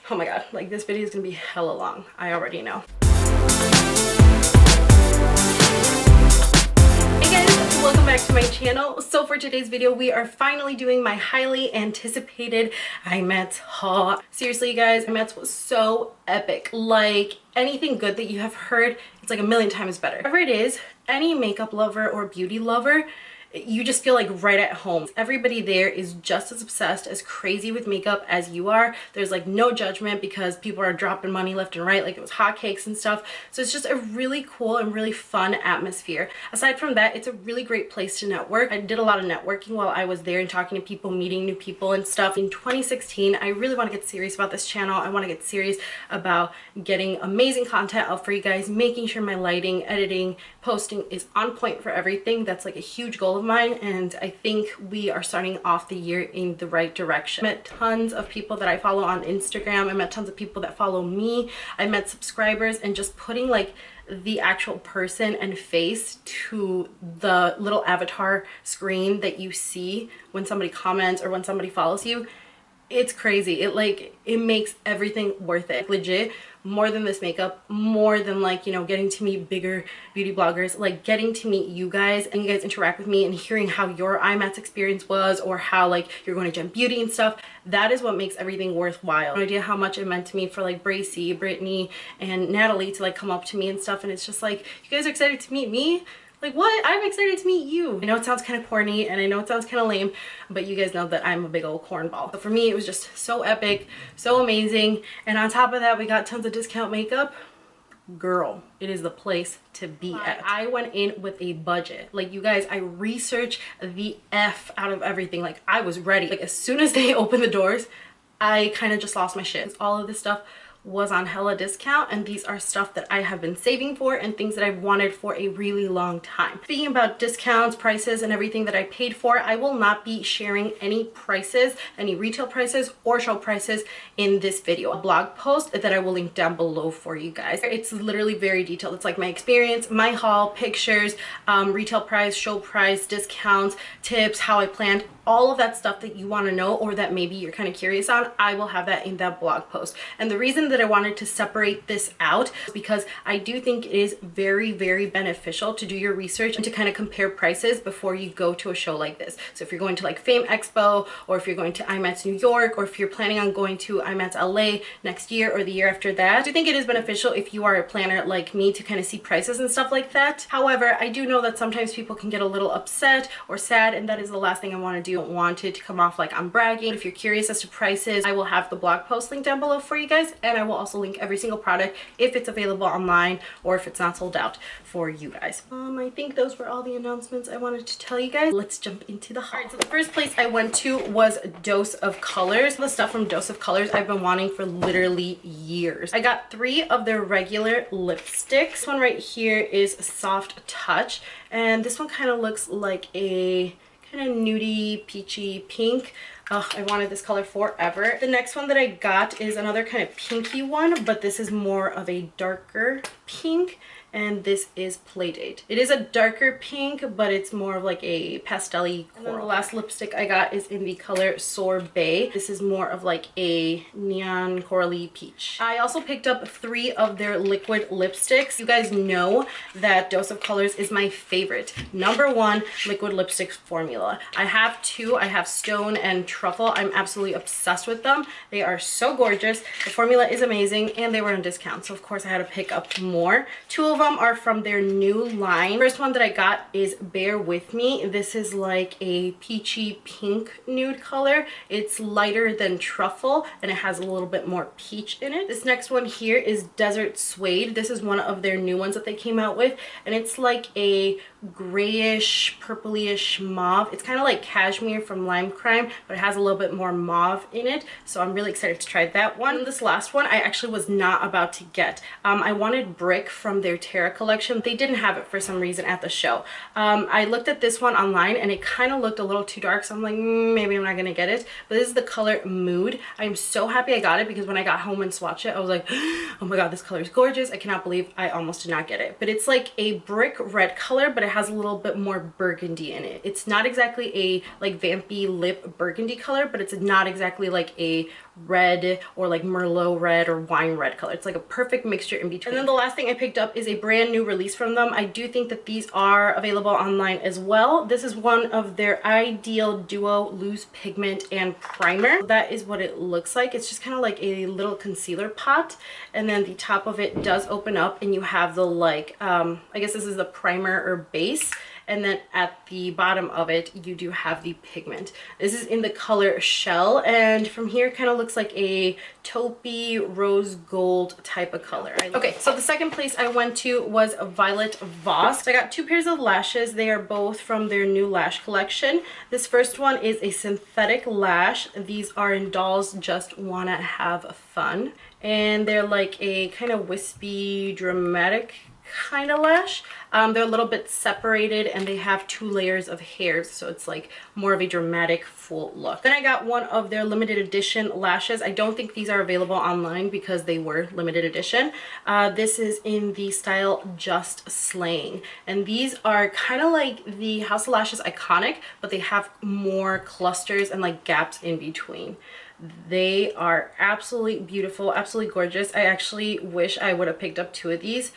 Oh my god, like this video is gonna be hella long. I already know. Hey guys, welcome back to my channel. So for today's video, we are finally doing my highly anticipated IMATS haul. Seriously, you guys, IMATS was so epic. Like anything good that you have heard, it's like a million times better. Whatever it is, any makeup lover or beauty lover, you just feel like right at home. Everybody there is just as obsessed, as crazy with makeup as you are. There's like no judgment because people are dropping money left and right like it was hotcakes and stuff. So it's just a really cool and really fun atmosphere. Aside from that, it's a really great place to network. I did a lot of networking while I was there and talking to people, meeting new people and stuff. In 2016, I really want to get serious about this channel. I want to get serious about getting amazing content out for you guys, making sure my lighting, editing, posting is on point for everything. That's like a huge goal of mine, and I think we are starting off the year in the right direction. I met tons of people that I follow on Instagram. I met tons of people that follow me. I met subscribers, and just putting like the actual person and face to the little avatar screen that you see when somebody comments or when somebody follows you, it's crazy. It makes everything worth it. Legit, more than this makeup, more than like, you know, getting to meet bigger beauty bloggers, like getting to meet you guys and you guys interact with me and hearing how your IMATS experience was, or how like you're going to Gem Beauty and stuff. That is what makes everything worthwhile. No idea how much it meant to me for like Bracy, Brittany, and Natalie to like come up to me and stuff, and it's just like, you guys are excited to meet me? Like what? I'm excited to meet you. I know it sounds kind of corny and I know it sounds kind of lame, but you guys know that I'm a big old cornball. So for me, it was just so epic, so amazing. And on top of that, we got tons of discount makeup. Girl, it is the place to be at. I went in with a budget. Like you guys, I researched the F out of everything. Like I was ready. Like as soon as they opened the doors, I kind of just lost my shit. All of this stuff was on hella discount, and these are stuff that I have been saving for and things that I've wanted for a really long time. Speaking about discounts, prices, and everything that I paid for, I will not be sharing any prices, any retail prices or show prices in this video. A blog post that I will link down below for you guys. It's literally very detailed. It's like my experience, my haul, pictures, retail price, show price, discounts, tips, how I planned, all of that stuff that you want to know or that maybe you're kind of curious on. I will have that in that blog post. And the reason that I wanted to separate this out is because I do think it is very, very beneficial to do your research and to kind of compare prices before you go to a show like this. So if you're going to like Fame Expo, or if you're going to IMATS New York, or if you're planning on going to IMATS LA next year or the year after that, I do think it is beneficial if you are a planner like me to kind of see prices and stuff like that. However, I do know that sometimes people can get a little upset or sad, and that is the last thing I want to do. I don't want it to come off like I'm bragging. If you're curious as to prices, I will have the blog post link down below for you guys, and I will also link every single product if it's available online or if it's not sold out for you guys. I think those were all the announcements I wanted to tell you guys. Let's jump into the haul. Alright, so the first place I went to was Dose of Colors. The stuff from Dose of Colors I've been wanting for literally years. I got 3 of their regular lipsticks. This one right here is Soft Touch, and this one kind of looks like a kind of nudie peachy pink. I wanted this color forever. The next one that I got is another kind of pinky one, but this is more of a darker pink, and this is Playdate. It is a darker pink, but it's more of like a pastel-y coral. And then the last lipstick I got is in the color Sorbet. This is more of like a neon corally peach. I also picked up 3 of their liquid lipsticks. You guys know that Dose of Colors is my favorite #1 liquid lipstick formula. I have 2. I have Stone and Truffle. I'm absolutely obsessed with them. They are so gorgeous. The formula is amazing, and they were on discount, so of course I had to pick up more. 2 of them are from their new line. First one that I got is Bear With Me. This is like a peachy pink nude color. It's lighter than Truffle, and it has a little bit more peach in it. This next one here is Desert Suede. This is one of their new ones that they came out with, and it's like a grayish purplyish mauve. It's kind of like Cashmere from Lime Crime, but it has a little bit more mauve in it, so I'm really excited to try that one. And this last one I actually was not about to get. I wanted Brick from their Terra collection. They didn't have it for some reason at the show. I looked at this one online and it kind of looked a little too dark, so I'm like, maybe I'm not gonna get it. But this is the color Mood. I'm so happy I got it because when I got home and swatched it, I was like, oh my god, this color is gorgeous. I cannot believe I almost did not get it. But it's like a brick red color, but it has a little bit more burgundy in it. It's not exactly a like vampy lip burgundy color, but it's not exactly like a red or like Merlot red or wine red color. It's like a perfect mixture in between. And then the last thing I picked up is a brand new release from them. I do think that these are available online as well. This is one of their Ideal Duo Loose Pigment and Primer. That is what it looks like. It's just kind of like a little concealer pot, and then the top of it does open up and you have the like I guess this is the primer or base, and then at the bottom of it you do have the pigment. This is in the color Shell, and from here kind of looks like a taupey rose gold type of color. Okay, so the second place I went to was Violet Voss. I got two pairs of lashes. They are both from their new lash collection. This first one is a synthetic lash. These are in Dolls Just Wanna Have Fun, and they're like a kind of wispy, dramatic kind of lash. They're a little bit separated and they have 2 layers of hairs, so it's like more of a dramatic full look. Then I got one of their limited edition lashes. I don't think these are available online because they were limited edition. This is in the style Just Slaying, and these are kind of like the House of Lashes Iconic, but they have more clusters and like gaps in between. They are absolutely beautiful, absolutely gorgeous. I actually wish I would have picked up 2 of these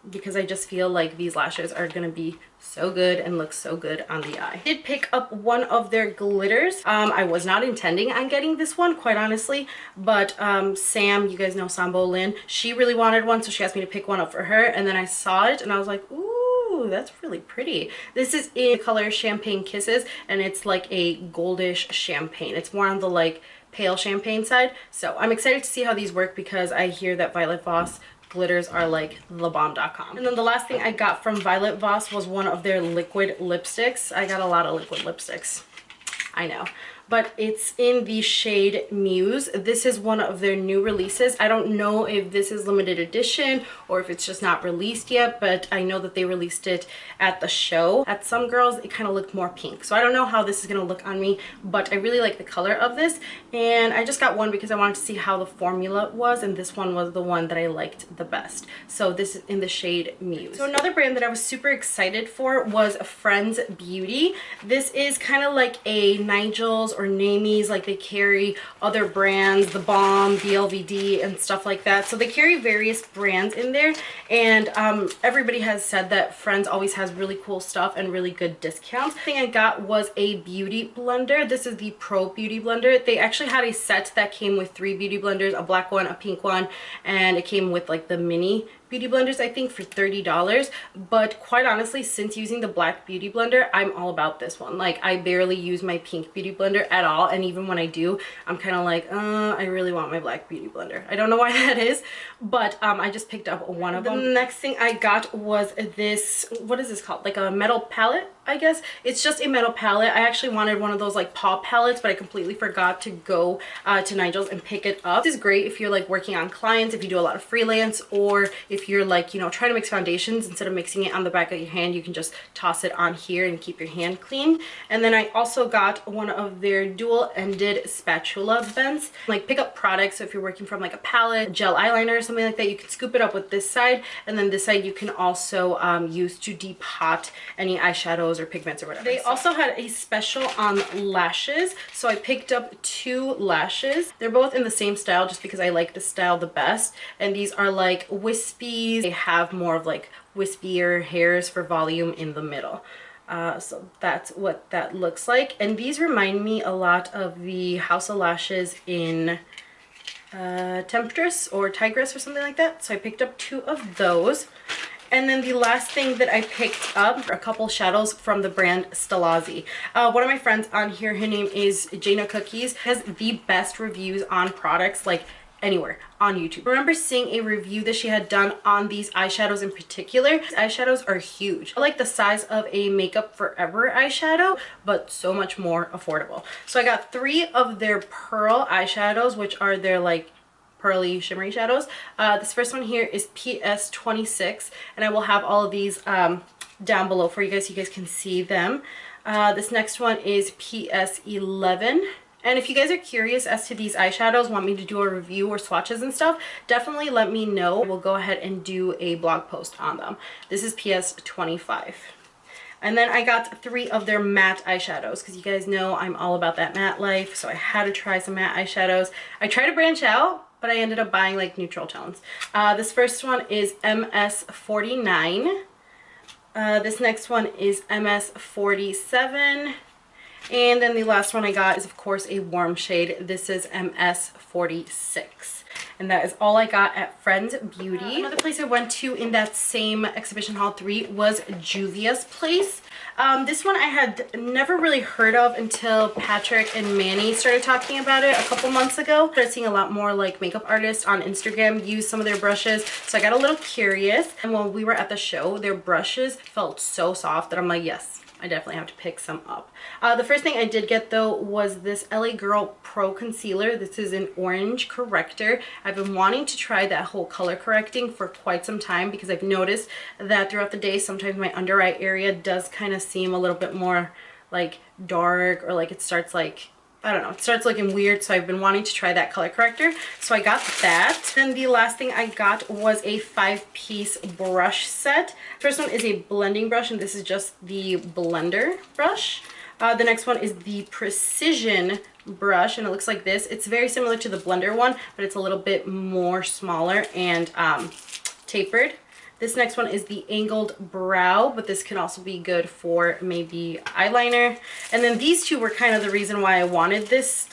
because I just feel like these lashes are gonna be so good and look so good on the eye. I did pick up one of their glitters. I was not intending on getting this one, quite honestly, but Sam, you guys know Sambo Lynn, she really wanted one, so she asked me to pick one up for her, and then I saw it and I was like, ooh, that's really pretty. This is in the color Champagne Kisses, and it's like a goldish champagne. It's more on the like pale champagne side, so I'm excited to see how these work because I hear that Violet Voss glitters are like thebomb.com. And then the last thing I got from Violet Voss was one of their liquid lipsticks. I got a lot of liquid lipsticks, I know, but it's in the shade Muse. This is one of their new releases. I don't know if this is limited edition or if it's just not released yet, but I know that they released it at the show. At some girls it kind of looked more pink, so I don't know how this is gonna look on me, but I really like the color of this, and I just got one because I wanted to see how the formula was, and this one was the one that I liked the best. So this is in the shade Muse. So another brand that I was super excited for was Frends Beauty. This is kind of like a Nigel's or Niamies, like they carry other brands, the Balm, the LVD, and stuff like that. So they carry various brands in there, and everybody has said that Frends always has really cool stuff and really good discounts. The thing I got was a beauty blender. This is the Pro Beauty Blender. They actually had a set that came with 3 beauty blenders, a black one, a pink one, and it came with like the mini beauty blenders, I think, for $30. But quite honestly, since using the black beauty blender, I'm all about this one. Like, I barely use my pink beauty blender at all, and even when I do, I'm kind of like, I really want my black beauty blender. I don't know why that is, but I just picked up one of them. The next thing I got was this, what is this called? Like a metal palette, I guess. It's just a metal palette. I actually wanted one of those like paw palettes, but I completely forgot to go to Nigel's and pick it up. This is great if you're like working on clients, if you do a lot of freelance, or if you're like, you know, trying to mix foundations. Instead of mixing it on the back of your hand, you can just toss it on here and keep your hand clean. And then I also got one of their dual-ended spatula bends. Like, pick up products, so if you're working from like a palette, gel eyeliner or something like that, you can scoop it up with this side, and then this side you can also use to depot any eyeshadows or pigments or whatever. They also had a special on lashes, so I picked up 2 lashes. They're both in the same style just because I like the style the best, and these are like wispies. They have more of like wispier hairs for volume in the middle. So that's what that looks like, and these remind me a lot of the House of Lashes in Temptress or Tigress or something like that, so I picked up 2 of those. And then the last thing that I picked up are a couple shadows from the brand Stilazzi. One of my friends on here, her name is Jana Cookies, has the best reviews on products like anywhere on YouTube. I remember seeing a review that she had done on these eyeshadows in particular. These eyeshadows are huge. I like the size of a Makeup Forever eyeshadow, but so much more affordable. So I got 3 of their pearl eyeshadows, which are their like pearly shimmery shadows. This first one here is PS26, and I will have all of these down below for you guys so you guys can see them. This next one is PS11. And if you guys are curious as to these eyeshadows, want me to do a review or swatches and stuff, definitely let me know. We'll go ahead and do a blog post on them. This is PS25. And then I got 3 of their matte eyeshadows because you guys know I'm all about that matte life. So I had to try some matte eyeshadows. I tried to branch out, but I ended up buying like neutral tones. This first one is MS49. This next one is MS47. And then the last one I got is, of course, a warm shade. This is MS46. And that is all I got at Frends Beauty. Another place I went to in that same exhibition haul 3 was Julius Place. This one I had never really heard of until Patrick and Manny started talking about it a couple months ago. I started seeing a lot more like makeup artists on Instagram use some of their brushes, so I got a little curious. And when we were at the show, their brushes felt so soft that I'm like, yes, I definitely have to pick some up. The first thing I did get though was this LA Girl Pro Concealer. This is an orange corrector. I've been wanting to try that whole color correcting for quite some time because I've noticed that throughout the day sometimes my under eye area does kind of seem a little bit more like dark, or like it starts like, I don't know, it starts looking weird, so I've been wanting to try that color corrector. So I got that. Then the last thing I got was a 5-piece brush set. First one is a blending brush, and this is just the blender brush. The next one is the precision brush, and it looks like this. It's very similar to the blender one, but it's a little bit more smaller and tapered. This next one is the angled brow, but this can also be good for maybe eyeliner. And then these two were kind of the reason why I wanted this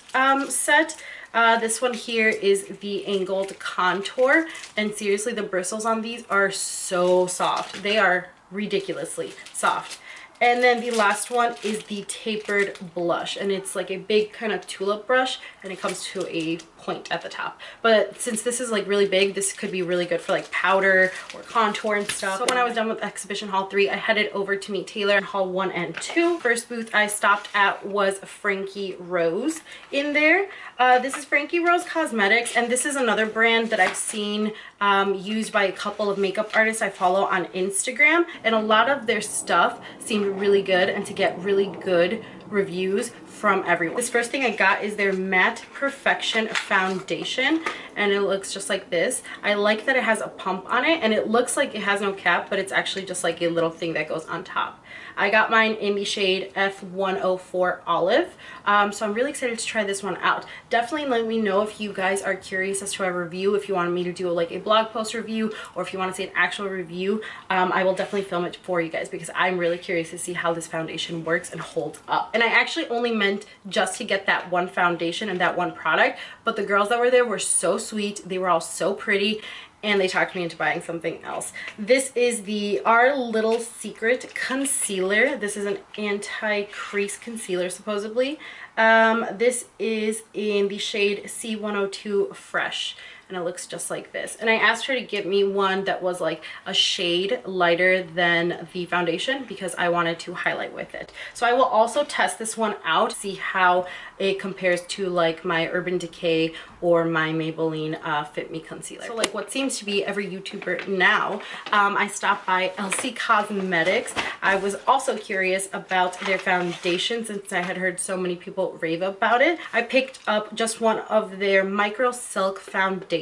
set. This one here is the angled contour, and seriously, the bristles on these are so soft. They are ridiculously soft. And then the last one is the tapered blush, and it's like a big kind of tulip brush, and it comes to a point at the top. But since this is like really big, this could be really good for like powder or contour and stuff. So when I was done with exhibition haul 3, I headed over to meet Taylor in haul 1 and 2. First booth I stopped at was Frankie Rose in there. This is Frankie Rose Cosmetics, and this is another brand that I've seen used by a couple of makeup artists I follow on Instagram, and a lot of their stuff seemed really good and to get really good reviews from everyone. This first thing I got is their Matte Perfection foundation, and it looks just like this. I like that it has a pump on it, and it looks like it has no cap, but it's actually just like a little thing that goes on top. I got mine in the shade F104 Olive, so I'm really excited to try this one out. Definitely let me know if you guys are curious as to a review, if you want me to do like a blog post review, or if you want to see an actual review. I will definitely film it for you guys because I'm really curious to see how this foundation works and holds up. And I actually only meant just to get that one foundation and that one product, but the girls that were there were so sweet. They were all so pretty, and they talked me into buying something else. This is the Our Little Secret concealer. This is an anti-crease concealer supposedly. This is in the shade C102 Fresh, and it looks just like this. And I asked her to get me one that was like a shade lighter than the foundation because I wanted to highlight with it. So I will also test this one out, see how it compares to like my Urban Decay or my Maybelline Fit Me concealer. So like what seems to be every YouTuber now, I stopped by LC Cosmetics. I was also curious about their foundation since I had heard so many people rave about it. I picked up just one of their Micro Silk foundation.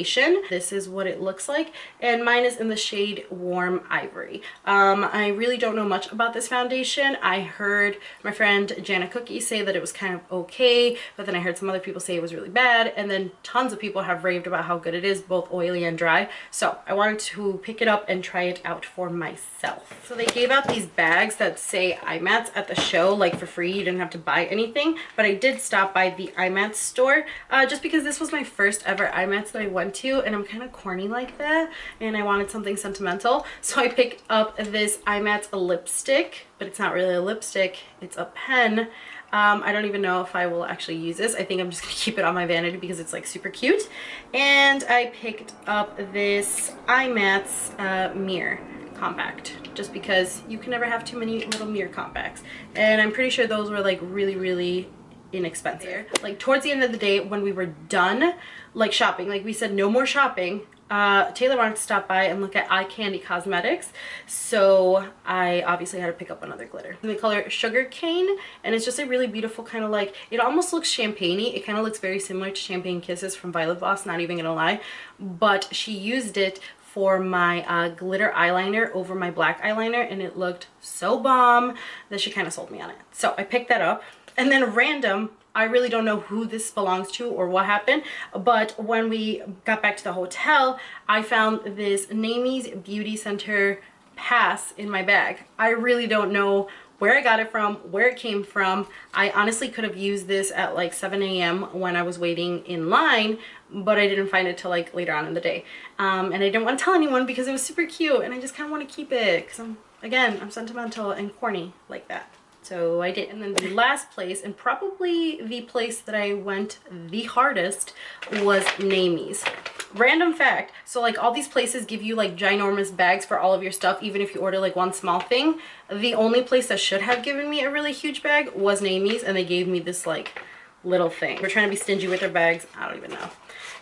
This is what it looks like, and mine is in the shade Warm Ivory. I really don't know much about this foundation. I heard my friend Jana Cookie say that it was kind of okay, but then I heard some other people say it was really bad, and then tons of people have raved about how good it is, both oily and dry. So I wanted to pick it up and try it out for myself. So they gave out these bags that say IMATS at the show, like for free. You didn't have to buy anything, but I did stop by the IMATS store just because this was my first ever IMATS that I went to, and I'm kind of corny like that, and I wanted something sentimental. So I picked up this IMATS lipstick, but it's not really a lipstick, it's a pen. I don't even know if I will actually use this. I think I'm just gonna keep it on my vanity because it's like super cute. And I picked up this IMATS mirror compact just because you can never have too many little mirror compacts, and I'm pretty sure those were like really inexpensive. Like towards the end of the day when we were done like shopping, like we said no more shopping, Taylor wanted to stop by and look at Eye Candy Cosmetics, so I obviously had to pick up another glitter in the color Sugar Cane, and it's just a really beautiful kind of like, it almost looks champagne-y. It kind of looks very similar to Champagne Kisses from Voss, not even gonna lie, but she used it for my glitter eyeliner over my black eyeliner, and it looked so bomb that she kind of sold me on it. So I picked that up. And then random, I really don't know who this belongs to or what happened, but when we got back to the hotel, I found this Niamies Beauty Center pass in my bag. I really don't know where I got it from, where it came from. I honestly could have used this at like 7 a.m. when I was waiting in line, but I didn't find it till like later on in the day. And I didn't want to tell anyone because it was super cute and I just kind of want to keep it because I'm sentimental and corny like that. So I did. And then the last place, and probably the place that I went the hardest, was Niamies. Random fact, so like all these places give you like ginormous bags for all of your stuff, even if you order like one small thing. The only place that should have given me a really huge bag was Niamies, and they gave me this like little thing. We're trying to be stingy with their bags. I don't even know.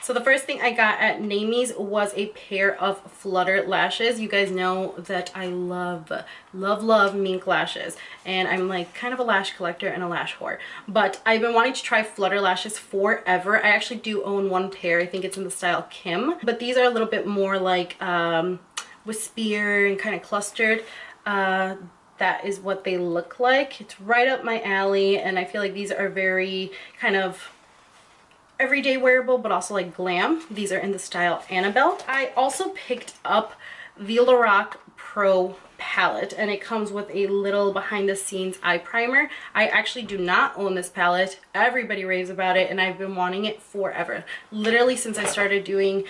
So the first thing I got at Niamies was a pair of Flutter lashes. You guys know that I love mink lashes, and I'm like kind of a lash collector and a lash whore, but I've been wanting to try Flutter lashes forever. I actually do own one pair. I think it's in the style Kim, but these are a little bit more like wispier and kind of clustered. That is what they look like. It's right up my alley, and I feel like these are very kind of everyday wearable, but also like glam. These are in the style Annabelle. I also picked up the Lorac Pro palette, and it comes with a little behind the scenes eye primer. I actually do not own this palette. Everybody raves about it, and I've been wanting it forever. Literally since I started doing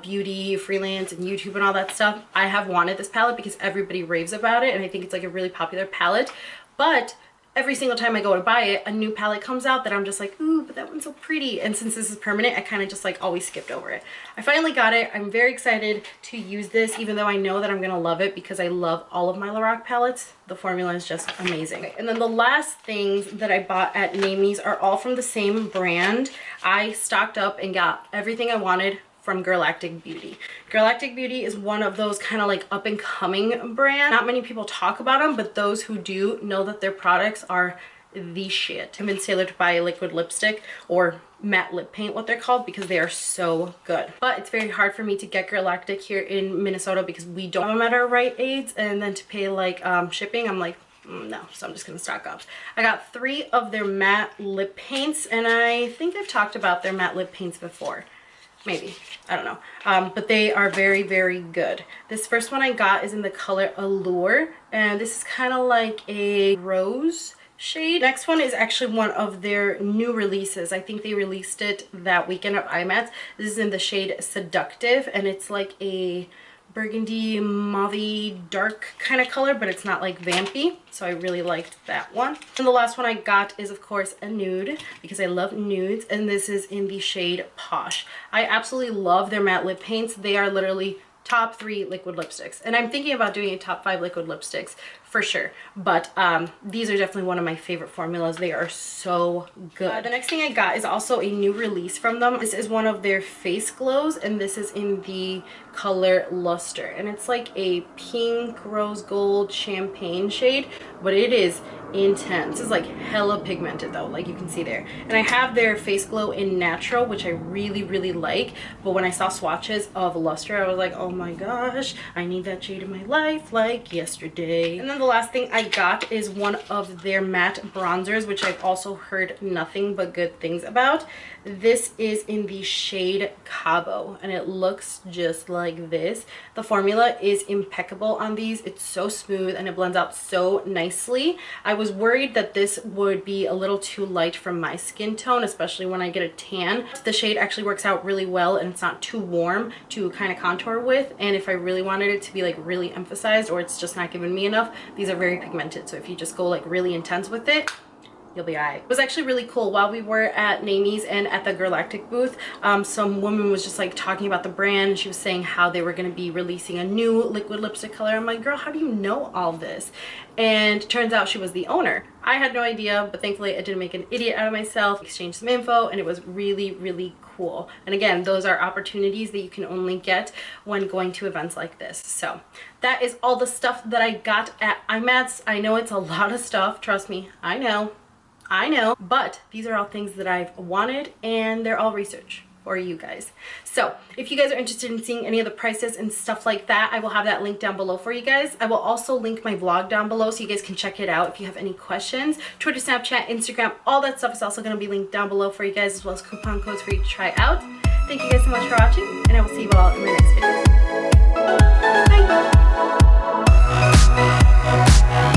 beauty, freelance, and YouTube and all that stuff, I have wanted this palette because everybody raves about it, and I think it's like a really popular palette. But every single time I go to buy it, a new palette comes out that I'm just like, ooh, but that one's so pretty. And since this is permanent, I kind of just like always skipped over it. I finally got it. I'm very excited to use this, even though I know that I'm going to love it because I love all of my Lorac palettes. The formula is just amazing. Okay, and then the last things that I bought at Niamies are all from the same brand. I stocked up and got everything I wanted from Galactic Beauty. Galactic Beauty is one of those kind of like up and coming brands. Not many people talk about them, but those who do know that their products are the shit. I'm in Sailor to buy liquid lipstick or matte lip paint, what they're called, because they are so good. But it's very hard for me to get Galactic here in Minnesota because we don't have them at our Rite Aids, and then to pay like shipping, I'm like, no, so I'm just gonna stock up. I got 3 of their matte lip paints, and I think I've talked about their matte lip paints before. Maybe, I don't know, but they are very, very good. This first one I got is in the color Allure, and this is kind of like a rose shade. Next one is actually one of their new releases. I think they released it that weekend at IMATS. This is in the shade Seductive, and it's like a burgundy mauvey dark kind of color, but it's not like vampy, so I really liked that one. And the last one I got is of course a nude because I love nudes, and this is in the shade Posh. I absolutely love their matte lip paints. They are literally top 3 liquid lipsticks, and I'm thinking about doing a top 5 liquid lipsticks for sure, but these are definitely one of my favorite formulas. They are so good. The next thing I got is also a new release from them. This is one of their face glows, and this is in the color Luster, and it's like a pink rose gold champagne shade, but it is intense. This is like hella pigmented though, like you can see there. And I have their face glow in natural, which I really like, but when I saw swatches of Luster, I was like, oh my gosh, I need that shade in my life like yesterday. And then the last thing I got is one of their matte bronzers, which I've also heard nothing but good things about. This is in the shade Cabo, and it looks just like this. The formula is impeccable on these. It's so smooth and it blends out so nicely. I was worried that this would be a little too light for my skin tone, especially when I get a tan. The shade actually works out really well, and it's not too warm to kind of contour with, and if I really wanted it to be like really emphasized, or it's just not giving me enough, these are very pigmented, so if you just go like really intense with it, you'll be alright. It was actually really cool. While we were at Niamies and at the Galactic booth, some woman was just like talking about the brand, and she was saying how they were going to be releasing a new liquid lipstick color. I'm like, girl, how do you know all this? And turns out she was the owner. I had no idea, but thankfully I didn't make an idiot out of myself. Exchanged some info, and it was really cool. And again, those are opportunities that you can only get when going to events like this. So that is all the stuff that I got at IMATS. I know it's a lot of stuff, trust me, I know, but these are all things that I've wanted, and they're all research for you guys. So if you guys are interested in seeing any of the prices and stuff like that, I will have that link down below for you guys. I will also link my vlog down below so you guys can check it out if you have any questions. Twitter, Snapchat, Instagram, all that stuff is also going to be linked down below for you guys, as well as coupon codes for you to try out. Thank you guys so much for watching, and I will see you all in my next